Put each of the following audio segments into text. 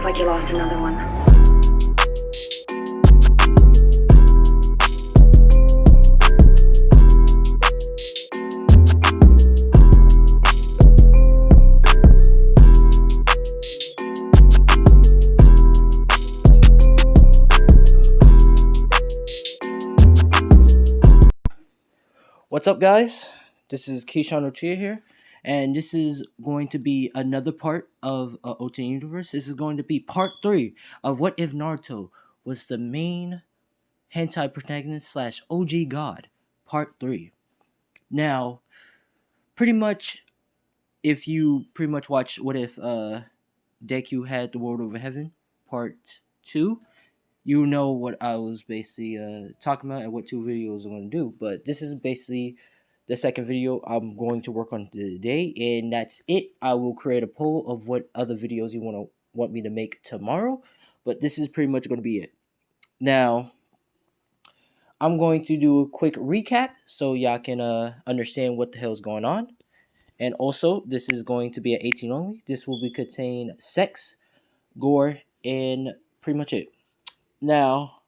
like you lost another one. What's up, guys? This is Keyshawn Ochia here, and this is going to be another part of OT Universe. This is going to be part 3 of What If Naruto was the main hentai protagonist slash OG god, part 3. Now, pretty much, if you pretty much watch What If Deku had the World Over Heaven, part 2, you know what I was basically talking about and what 2 videos I'm going to do. But this is basically the second video I'm going to work on today, and that's it. I will create a poll of what other videos you want me to make tomorrow, but this is pretty much going to be it. Now, I'm going to do a quick recap so y'all can understand what the hell is going on. And also, this is going to be an 18 only. This will be contain sex, gore, and pretty much it. Now,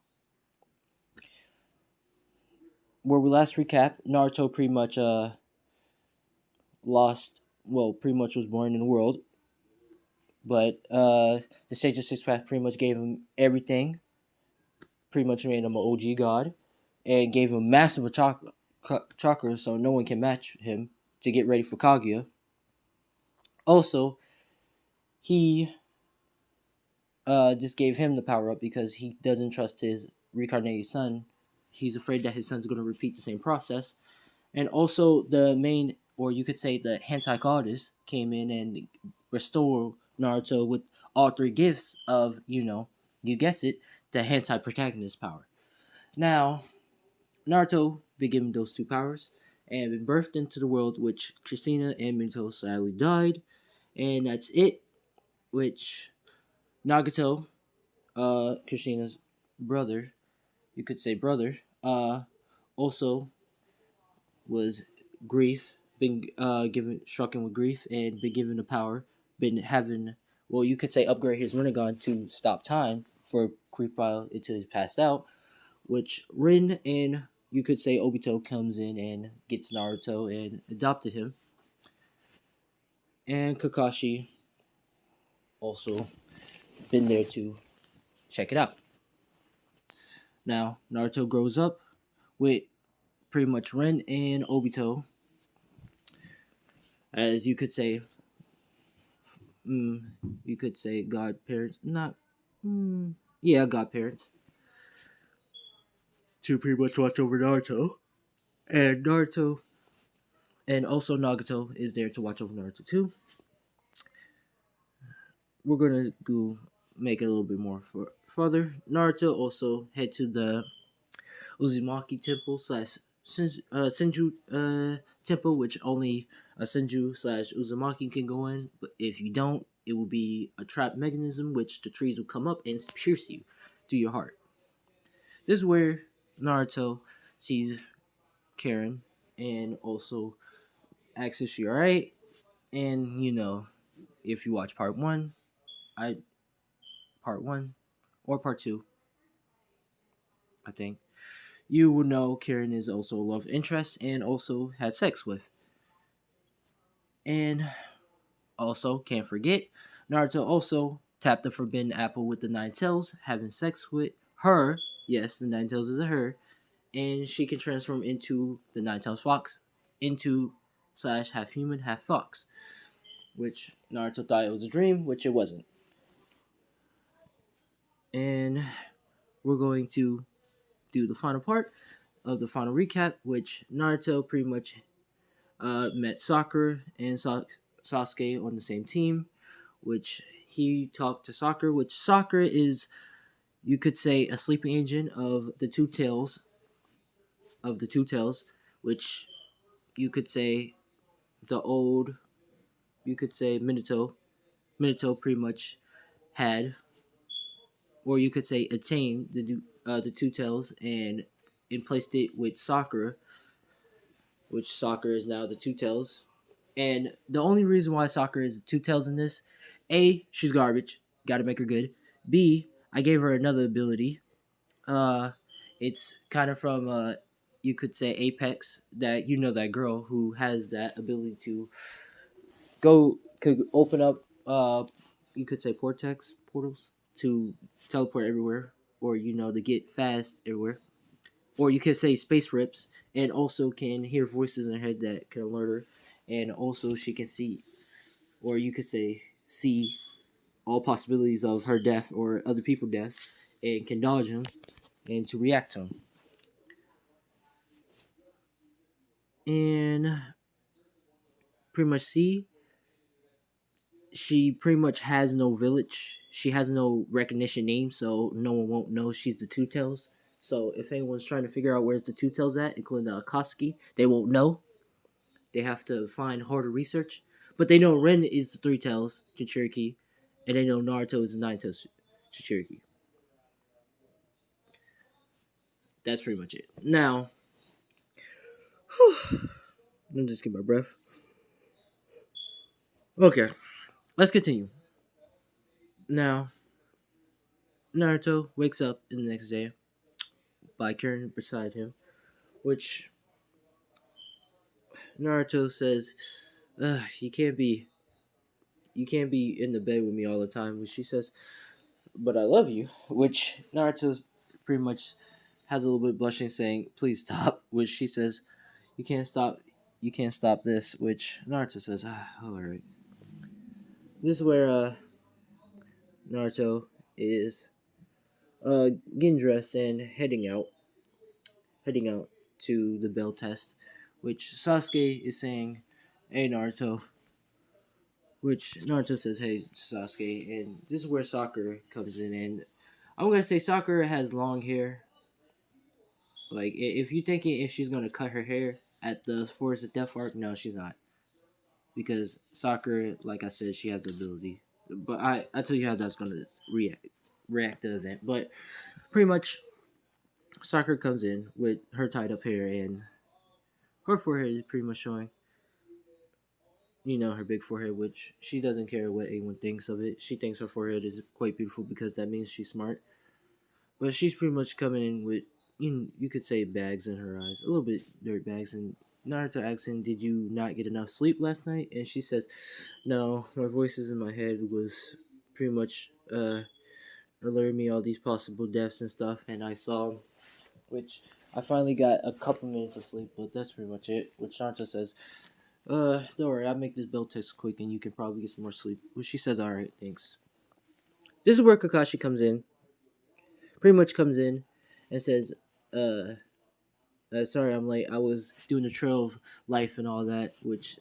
where we last recap, Naruto pretty much pretty much was born in the world, but the Sage of Six Paths pretty much gave him everything, pretty much made him an OG god, and gave him massive chakra so no one can match him to get ready for Kaguya. Also, he just gave him the power up because he doesn't trust his reincarnated son. He's afraid that his son's going to repeat the same process. And also, the main, or you could say the hentai goddess, came in and restored Naruto with all 3 gifts of, you guess it, the hentai protagonist power. Now, Naruto been given those 2 powers and been birthed into the world, which Christina and Minato sadly died. And that's it, which Nagato, Christina's brother, you could say brother, also was grief, been given stricken with grief and been given the power, been having, well, you could say upgrade his Rinnegan to stop time for Creepile until he's passed out, which Rin and you could say Obito comes in and gets Naruto and adopted him, and Kakashi also been there to check it out. Now Naruto grows up with pretty much Rin and Obito, as you could say godparents, not, godparents, to pretty much watch over Naruto, and also Nagato is there to watch over Naruto too. We're gonna go make it a little bit more further. Naruto also head to the Uzumaki Temple slash Senju Temple, which only a Senju slash Uzumaki can go in. But if you don't, it will be a trap mechanism, which the trees will come up and pierce you to your heart. This is where Naruto sees Karen and also asks if she's alright. And if you watch part one or part two, I think, you will know Karen is also a love interest and also had sex with. And also, can't forget, Naruto also tapped the forbidden apple with the 9 tails, having sex with her. Yes, the 9 tails is a her. And she can transform into the 9 tails fox, into slash half human, half fox. Which Naruto thought it was a dream, which it wasn't. And we're going to do the final part of the final recap, which Naruto pretty much met Sakura and Sasuke on the same team, which he talked to Sakura, which Sakura is, you could say, a sleeping agent of the 2 tails, which you could say Minato pretty much had, or you could say attained the 2 tails and placed it with Sakura, which Sakura is now the 2 tails. And the only reason why Sakura is 2 tails in this, A, she's garbage. Got to make her good. B, I gave her another ability. Uh, it's kind of from you could say Apex. That that girl who has that ability to could open up you could say portals to teleport everywhere, or to get fast everywhere, or you could say space rips, and also can hear voices in her head that can alert her, and also she can see, or you could say see all possibilities of her death or other people's deaths, and can dodge them and to react to them. And pretty much C, she pretty much has no village. She has no recognition name, so no one won't know she's the Two Tails. So if anyone's trying to figure out where's the Two Tails at, including Akatsuki, they won't know. They have to find harder research. But they know Ren is the Three Tails Jinchuriki, and they know Naruto is the Nine Tails Jinchuriki. That's pretty much it. Now, let me just get my breath. Okay, let's continue. Now, Naruto wakes up in the next day by Karen beside him, which Naruto says, you can't be in the bed with me all the time." Which she says, "But I love you." Which Naruto pretty much has a little bit blushing, saying, "Please stop." Which she says, "You can't stop. You can't stop this." Which Naruto says, "All right." This is where Naruto is getting dressed and heading out to the bell test, which Sasuke is saying, "Hey Naruto," which Naruto says, "Hey Sasuke," and this is where Sakura comes in, and I'm gonna say Sakura has long hair. Like if you thinking if she's gonna cut her hair at the Forest of Death arc, no, she's not, because Sakura, like I said, she has the ability. But I tell you how that's gonna react to the event. But pretty much Sakura comes in with her tied up hair, and her forehead is pretty much showing. Her big forehead, which she doesn't care what anyone thinks of it. She thinks her forehead is quite beautiful because that means she's smart. But she's pretty much coming in with, you could say, bags in her eyes, a little bit dirt bags. And Naruto asks him, "Did you not get enough sleep last night?" And she says, "No, my voices in my head was pretty much alerting me all these possible deaths and stuff, and I saw 'em, which I finally got a couple minutes of sleep, but that's pretty much it." Which Naruto says, don't worry, I'll make this build test quick and you can probably get some more sleep." Which she says, "Alright, thanks." This is where Kakashi comes in. Pretty much comes in and says, uh, sorry I'm late. I was doing the trail of life and all that, which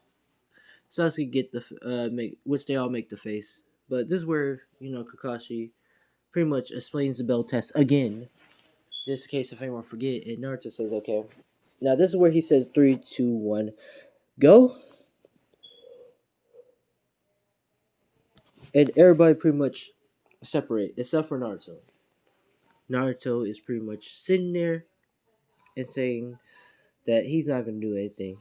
Sasuke get the make, which they all make the face. But this is where Kakashi pretty much explains the bell test again, just in case if anyone forget. And Naruto says, "Okay." Now this is where he says 3, 2, 1, go, and everybody pretty much separate except for Naruto. Naruto is pretty much sitting there and saying that he's not gonna do anything.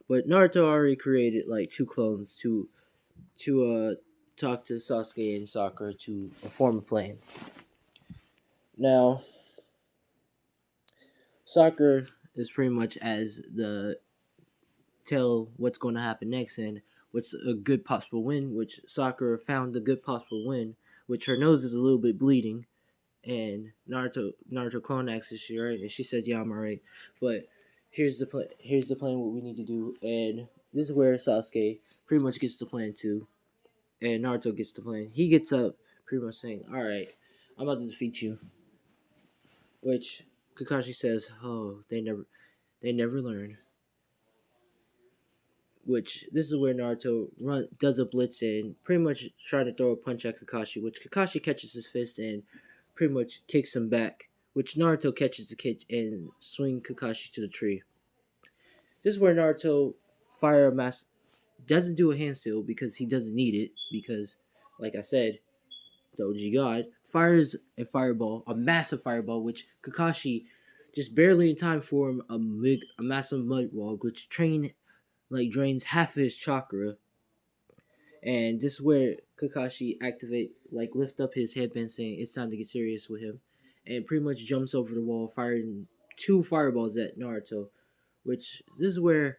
But Naruto already created like two clones to talk to Sasuke and Sakura to form a plan. Now Sakura is pretty much as the tell what's going to happen next and what's a good possible win. Which Sakura found the good possible win, which her nose is a little bit bleeding. And Naruto clone asks, "Is she alright?" And she says, "Yeah, I'm alright. But here's the plan. Here's the plan. What we need to do." And this is where Sasuke pretty much gets the plan too, and Naruto gets the plan. He gets up, pretty much saying, "Alright, I'm about to defeat you." Which Kakashi says, "Oh, they never learn." Which this is where Naruto does a blitz and pretty much trying to throw a punch at Kakashi, which Kakashi catches his fist and pretty much kicks him back, which Naruto catches the kick and swing Kakashi to the tree. This is where Naruto fire mass doesn't do a handstand because he doesn't need it, because like I said, the OG God fires a massive fireball, which Kakashi just barely in time for him a massive mud wall, which drains half of his chakra. And this is where Kakashi activate like lift up his headband saying it's time to get serious with him, and pretty much jumps over the wall, firing two fireballs at Naruto. Which this is where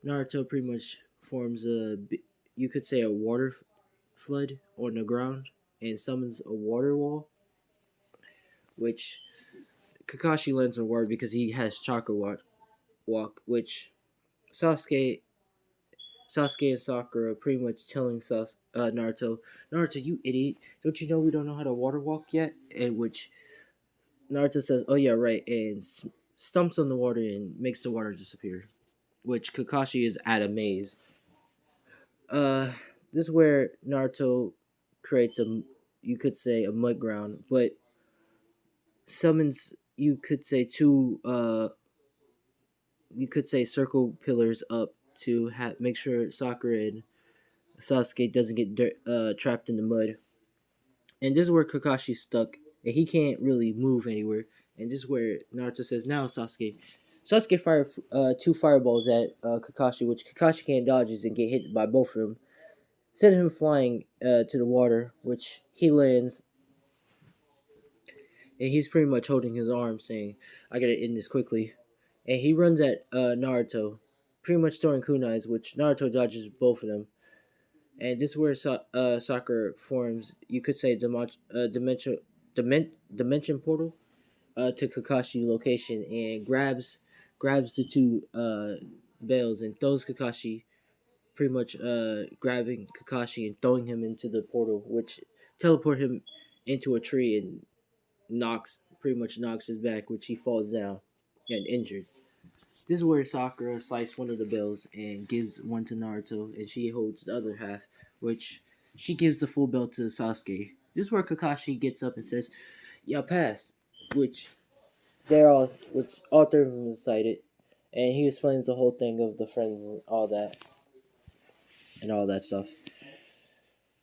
Naruto pretty much forms you could say a water flood on the ground and summons a water wall, which Kakashi learns on water because he has chakra walk, which Sasuke Sasuke and Sakura pretty much telling Naruto, you idiot, don't you know we don't know how to water walk yet? And which Naruto says, oh yeah, right, and stumps on the water and makes the water disappear. Which Kakashi is at a maze. Uh, this is where Naruto creates you could say a mud ground, but summons, you could say circle pillars up to make sure Sakura and Sasuke doesn't get trapped in the mud. And this is where Kakashi's stuck, and he can't really move anywhere. And this is where Naruto says, "Now, Sasuke." Sasuke fired two fireballs at Kakashi, which Kakashi can't dodge and get hit by both of them, sending him flying to the water, which he lands, and he's pretty much holding his arm, saying, "I gotta end this quickly." And he runs at Naruto, pretty much throwing kunais, which Naruto dodges both of them. And this is where Sakura forms, you could say, dimension portal to Kakashi location and grabs the two bells and throws Kakashi, pretty much grabbing Kakashi and throwing him into the portal, which teleport him into a tree and pretty much knocks his back, which he falls down and injured. This is where Sakura sliced one of the bells and gives one to Naruto, and she holds the other half, which she gives the full bell to Sasuke. This is where Kakashi gets up and says, "Yeah, pass," which which all three of them decided, and he explains the whole thing of the friends and all that stuff.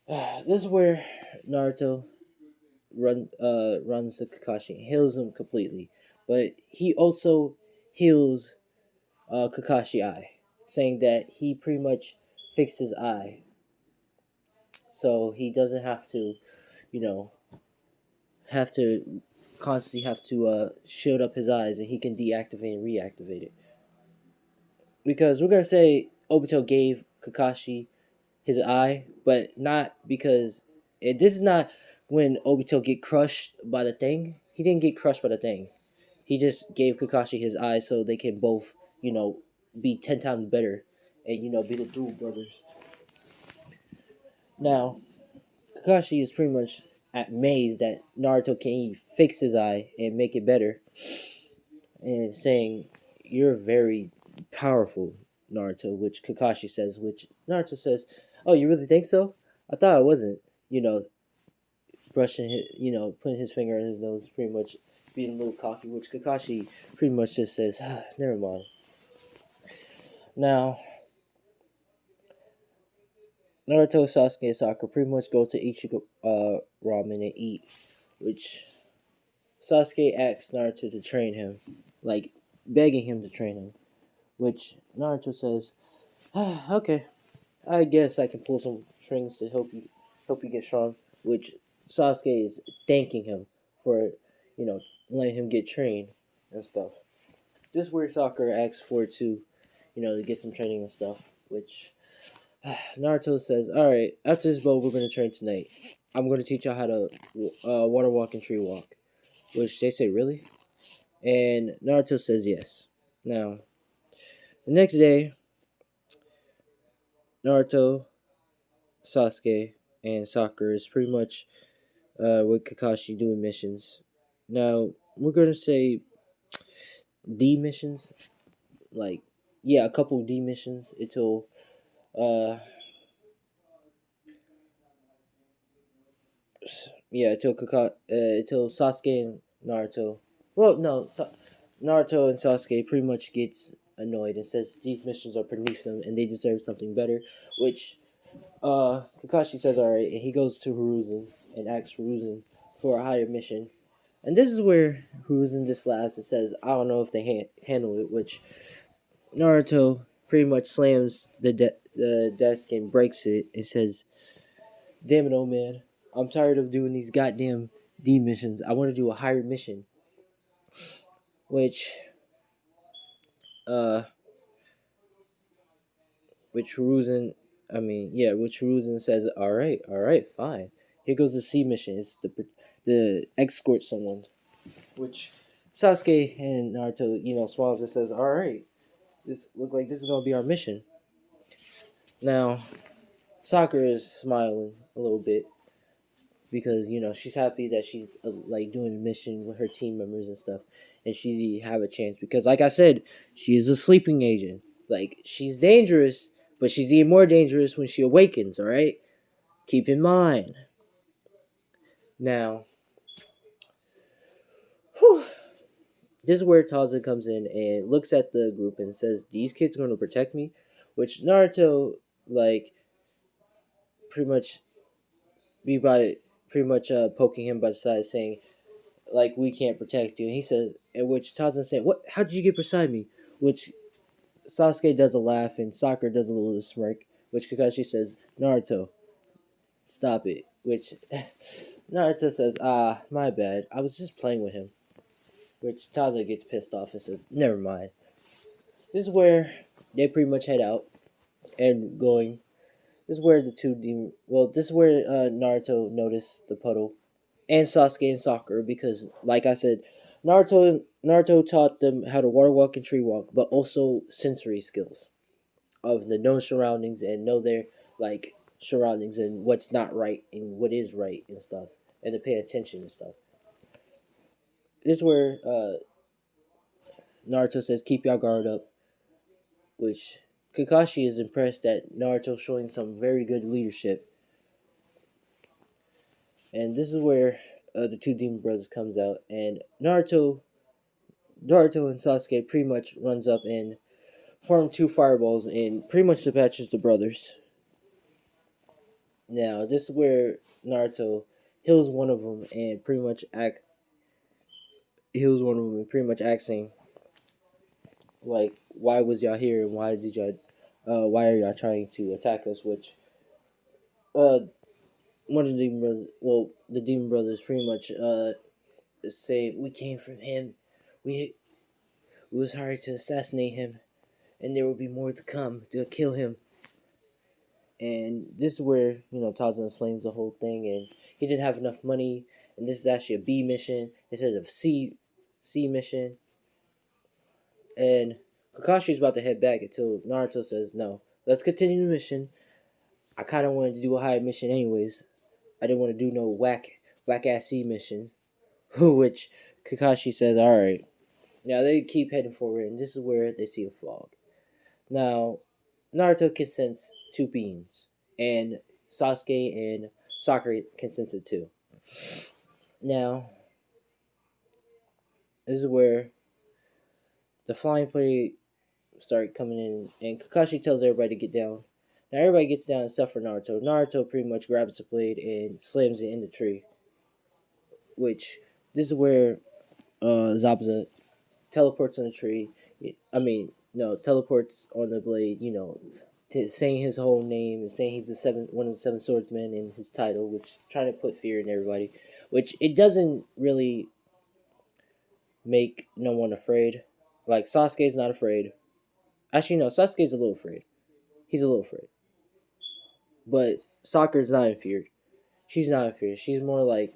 This is where Naruto runs to Kakashi and heals him completely, but he also heals Kakashi eye, saying that he pretty much fixed his eye, so he doesn't have to, you know, have to constantly have to shield up his eyes, and he can deactivate and reactivate it. Because we're gonna say Obito gave Kakashi his eye, but not because this is not when Obito get crushed by the thing. He didn't get crushed by the thing. He just gave Kakashi his eye so they can both, be 10 times better and be the dual brothers. Now, Kakashi is pretty much amazed that Naruto can fix his eye and make it better, and saying, "You're very powerful, Naruto," which Kakashi says, which Naruto says, "Oh, you really think so? I thought I wasn't." You know, brushing his, putting his finger on his nose, pretty much being a little cocky, which Kakashi pretty much just says, "Never mind." Now, Naruto, Sasuke, and Sakura pretty much go to Ichigo ramen and eat, which Sasuke asks Naruto to train him, like begging him to train him, which Naruto says, "Okay, I guess I can pull some strings to help you get strong." Which Sasuke is thanking him for, you know, letting him get trained and stuff. This is where Sakura asks for to get some training and stuff. Which Naruto says, "All right, after this boat, we're gonna train tonight. I'm gonna teach you how to water walk and tree walk." Which they say, "Really?" And Naruto says yes. Now, the next day, Naruto, Sasuke, and Sakura is pretty much with Kakashi doing missions. Now, we're going to say D missions. Like, yeah, a couple D missions uh, until Sasuke and Naruto. Well, no, Naruto and Sasuke pretty much gets annoyed and says these missions are beneath them and they deserve something better, which Kakashi says alright, and he goes to Hiruzen and asks Hiruzen for a higher mission. And this is where Hiruzen just laughs and says, "I don't know if they handle it," which Naruto pretty much slams the desk and breaks it and says, Damn it, old man. I'm tired of doing these goddamn D missions. I want to do a higher mission, which uh, which Ruzin, which Ruzin says, all right, fine. Here goes the C mission. It's the escort someone, which Sasuke and Naruto, smiles and says, all right, this look like this is gonna be our mission. Now, Sakura is smiling a little bit because she's happy that she's like doing a mission with her team members and stuff, and she have a chance because, like I said, she's a sleeping agent. Like she's dangerous, but she's even more dangerous when she awakens. All right, keep in mind. Now, whew, this is where Taza comes in and looks at the group and says, "These kids are going to protect me," which Naruto like pretty much be by pretty much poking him by the side, saying, like, we can't protect you. And he says, in which Tarzan said, "What? How did you get beside me?" Which Sasuke does a laugh and Sakura does a little smirk. Which Kakashi says, "Naruto, stop it." Which Naruto says, "Ah, my bad. I was just playing with him." Which Taza gets pissed off and says, "Never mind." This is where they pretty much head out and going. This is where the two demon. Well, this is where Naruto noticed the puddle and Sasuke and Sakura because, like I said, Naruto taught them how to water walk and tree walk, but also sensory skills of the known surroundings and know their like surroundings and what's not right and what is right and stuff, and to pay attention and stuff. This is where Naruto says, "Keep your guard up," which Kakashi is impressed that Naruto showing some very good leadership, and this is where the two demon brothers comes out, and Naruto and Sasuke pretty much runs up and form two fireballs and pretty much dispatches the brothers. Now, this is where Naruto heals one of them and pretty much asking like, why was y'all here and why are y'all trying to attack us? Which uh one of the demon brothers, well, the demon brothers pretty much say, we came from him, we was hired to assassinate him, and there will be more to come to kill him. And this is where Tarzan explains the whole thing, and he didn't have enough money, and this is actually a B mission instead of C mission. And Kakashi's about to head back until Naruto says, "No, let's continue the mission. I kind of wanted to do a high mission anyways. I didn't want to do no whack ass C mission." Which Kakashi says, "All right." Now they keep heading forward, and this is where they see a fog. Now Naruto can sense two beings, and Sasuke and Sakura can sense it too. Now, this is where the flying plate start coming in, and Kakashi tells everybody to get down. Now everybody gets down except for Naruto. Naruto pretty much grabs the blade and slams it in the tree. Which this is where Zabuza teleports on the tree. I mean, no, teleports on the blade. Saying his whole name and saying he's one of the seven swordsmen in his title, which trying to put fear in everybody. Which it doesn't really make no one afraid. Like Sasuke's not afraid. Actually, no, Sasuke's a little afraid. He's a little afraid. But Sakura's not in fear. She's not in fear. She's more like,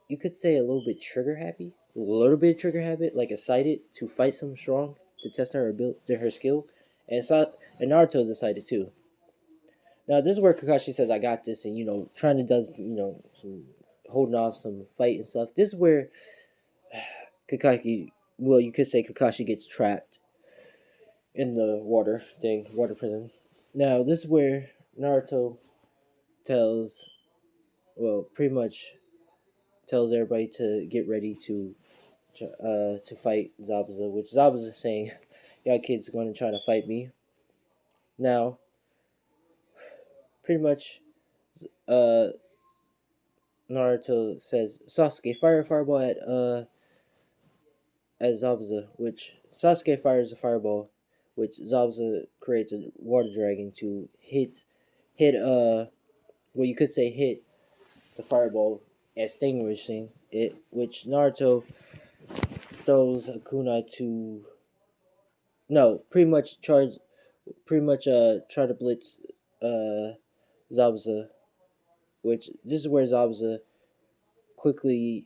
you could say, a little bit trigger happy. A little bit trigger habit, like excited to fight someone strong to test her ability, her skill. And Naruto's excited too. Now this is where Kakashi says, "I got this," and trying to does some holding off some fight and stuff. This is where Kakashi, well, you could say Kakashi gets trapped in the water prison. Now this is where Naruto tells, well, pretty much tells everybody to get ready to fight Zabuza, which Zabuza is saying, "Y'all kids are going to try to fight me." Now, pretty much, uh, Naruto says, "Sasuke, fire a fireball at Zabuza," which Sasuke fires a fireball, which Zabuza creates a water dragon to hit well, you could say hit the fireball extinguishing it, which Naruto throws a kunai to no, pretty much try to blitz uh Zabuza, which this is where Zabuza quickly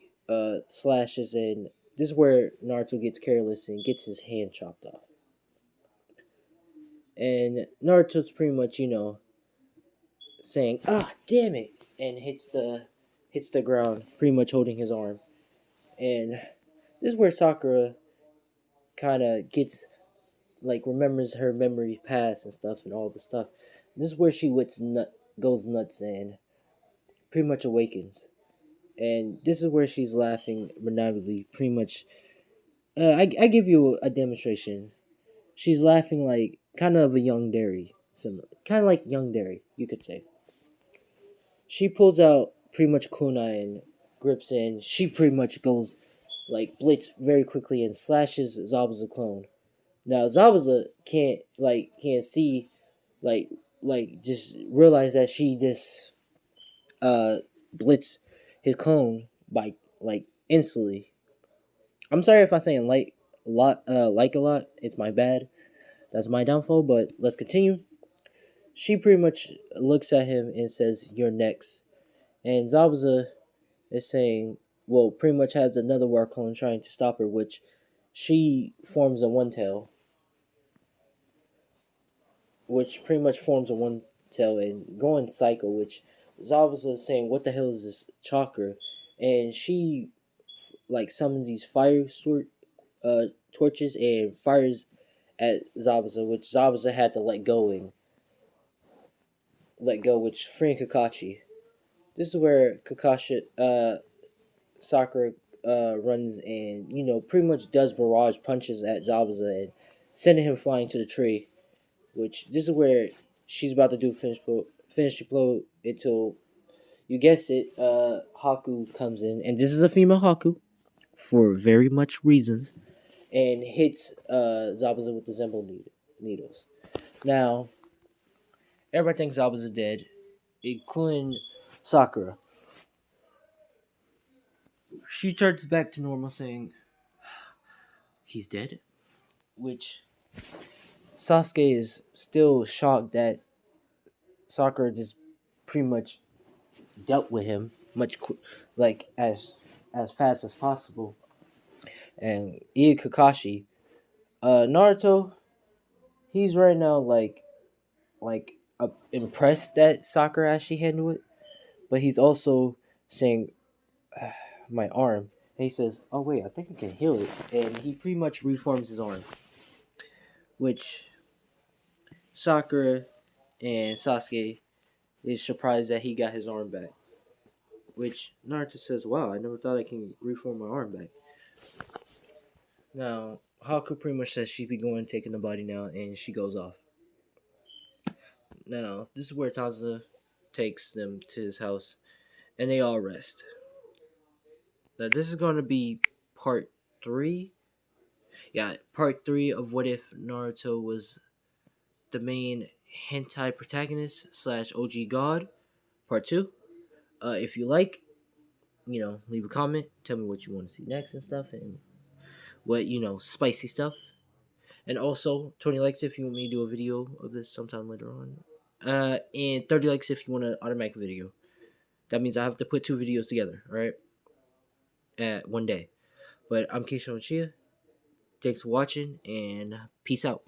slashes in. This is where Naruto gets careless and gets his hand chopped off. And Naruto's pretty much, saying, "Ah, damn it," and hits the ground, pretty much holding his arm. And this is where Sakura kind of gets like remembers her memories past and stuff and all the stuff. This is where she goes nuts and pretty much awakens. And this is where she's laughing maniacally, pretty much. I give you a demonstration. She's laughing like kind of a young dairy, similar, kind of like young dairy, you could say. She pulls out pretty much kunai and grips in. She pretty much goes like blitz very quickly and slashes Zabuza clone. Now Zabuza can't see like just realize that she just uh blitz his clone by like instantly. I'm sorry if I'm saying like a lot. It's my bad. That's my downfall. But let's continue. She pretty much looks at him and says, "You're next." And Zabuza is saying, well, pretty much has another war clone trying to stop her, which she forms a one tail, which pretty much forms a one tail and going psycho, which Zabuza is saying, "What the hell is this chakra?" And she like summons these torches and fires at Zabuza, which Zabuza had to let go, which freeing Kakashi. This is where Kakashi Sakura runs and pretty much does barrage punches at Zabuza and sending him flying to the tree. Which this is where she's about to do finish the blow until you guess it. Haku comes in, and this is a female Haku for very much reasons, and hits Zabuza with the Zembo needles. Now everybody thinks Zabuza's dead, including Sakura. She turns back to normal, saying, "He's dead," which Sasuke is still shocked that Sakura just pretty much dealt with him like as fast as possible. And Ii Kakashi, Naruto, he's right now impressed that Sakura actually handled it, but he's also saying, "My arm." And he says, "Oh wait, I think I can heal it," and he pretty much reforms his arm, which Sakura and Sasuke is surprised that he got his arm back. Which Naruto says, "Wow, I never thought I can reform my arm back." Now, Haku pretty much says she'd be going taking the body now, and she goes off. Now, this is where Taza takes them to his house, and they all rest. Now, this is going to be part 3. Yeah, part 3 of What If Naruto was the main hentai protagonist slash OG god. Part 2. If you like, leave a comment. Tell me what you want to see next and stuff, and what, spicy stuff. And also, 20 likes if you want me to do a video of this sometime later on. And 30 likes if you want an automatic video. That means I have to put 2 videos together, alright? At one day. But I'm Keisha Chia. Thanks for watching, and peace out.